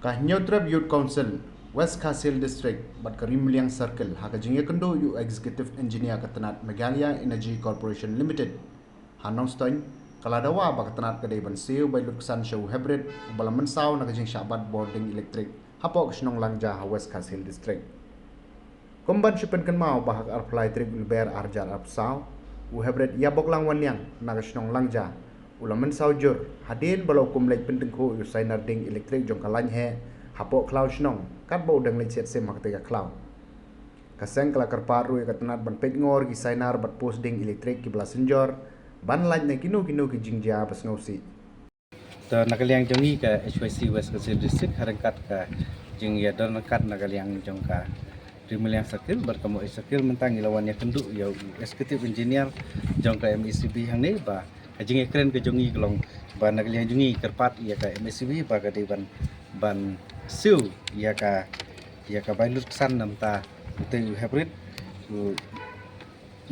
Nyotrab Youth Council, West Kasil District, but Karimliang Circle, Hakajinga Kendo, you Executive Engineer Katanat Megalia Energy Corporation Limited. Hanongstoin, Kaladawa Bakatanat Kadeban Seo by Luksan Show Hybrid, Balaman Sao, Nakajing Shabat Boarding Electric, Hapok Shnong Langja, West Kasil District. Kumban Shipen Kanmao Bahak Arplay Trip Ulber Arjar Apsao, U Hybrid Yabok Lang Wanyang, Nagashnong Langja, Ulaman Saujur, Hadin Balau Kumlek Pentengko, Usainar Ding Electric Jongkalan He, Hapok Klau Shnong, Katbo Dang Lecet Semak Tega Klau. Kaseng Kala Kerparu Katanat Ban Petngor, Gisainar Bat Post Ding Electric Kibla Senjor, Ban Light na Kino Ki Jingja Pas Ngausi. To nakaliang jongi ka HYC West Kasil District harangkat ka jing ya don kat nakaliang jongka Rimeliang Sakil bertemu Sakil mentang ilawannya kenduk ya Executive Engineer jongka MECB hang ni ba jing keren ke jongi kelong ba nakaliang jongi kerpat ya ka MECB ba ka di ban siu ya ka bailut san namta tu hybrid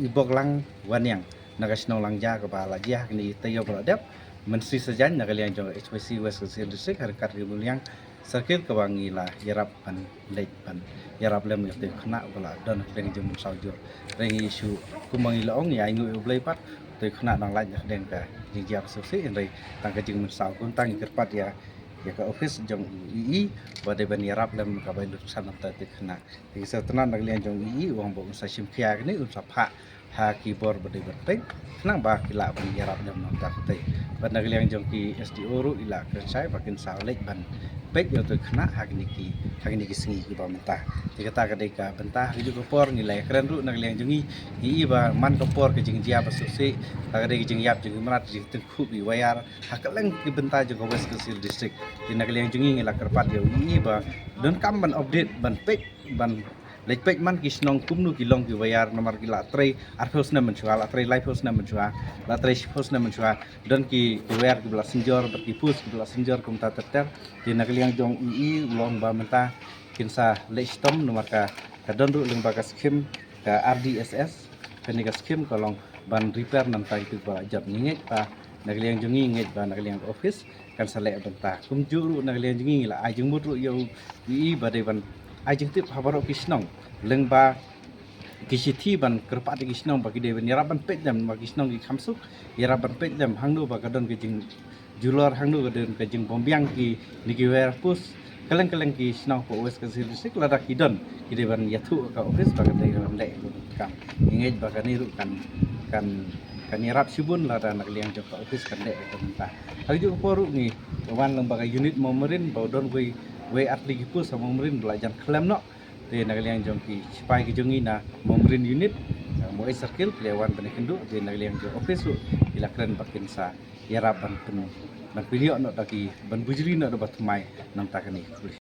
ibok lang wanyang nagasnong langja ka ba lajah ni tayo beradab Menteri Sejan nakaliang jong HPC West Kasil District harkat Rimeliang Sakil kewangi lah yarap pan lek pan yarap lem yang kena bala dan keng jom saujur rengi isu kumangi laong ya ingu ublai pat tu kena nang laj deng ka jingjap susi endai tang ka jing mensau kun tang kerpat ya ka office jong ii bade ban yarap lem ka bai lusan ta tu kena ti setenan nakaliang jong ii wong bo sa simkhia ni usapha ha keyboard bade berpeng nang ba kila ban yarap lem nang ta te ban nakaliang jong ki SDO ru ila kersai bakin saulek ban pek yo tu kena hak niki singi ki ba mentah dikata kadeka bentah ju kopor nilai keren ru nakaliang jongi ii ba man kopor ke jing jia pasusi kadeka jing yap jing merat jing tengku bi wayar hakaleng ki bentah jo West Kasil District di nakaliang jongi ngila kerpat yo ii ba don kam ban update ban pek ban Lekpek man kisnong kumnu kilong ki wayar nomor kila tray arfos na menchua la tray life house na menchua la tray house na menchua don ki wayar ki bela senjor berkipus ki bela senjor kum ta ter di nakaliang jong ii long ba menta kinsa lechtom nomor ka don ru leng bagas skim ka RDSS kani ka skim kolong ban repair nan ta itu ba jab ninget pa nakaliang jongi nget ba nakaliang office kan sale benta kum juru nakaliang jongi la ajeng mutru yo ii ba de ban ajeng tip habaro kisnong lengba kisiti ban kerpa di kisnong bagi dewan yaraban pejam bagi kisnong ki kamsuk yaraban pejam hangdu bagadon ke jing julor hangdu gadon ke jing bombyang ki niki wer pus keleng ki kisnong ko West Kasil District lada kidon ki dewan yatu ka office bagadai dalam lek kam ingej bagani ru kan yarap sibun lada nakliang jok office kan lek mentah hari ju poru ni wan lembaga unit momerin baudon we atli kipu sama merin belajar klaim no di nakaliang jongki sipai ki jongi na momerin unit moe circle plewan bane kendu di nakaliang jong office ila kren bakin sa yarap ban video no daki ban bujri no do batmai nam takani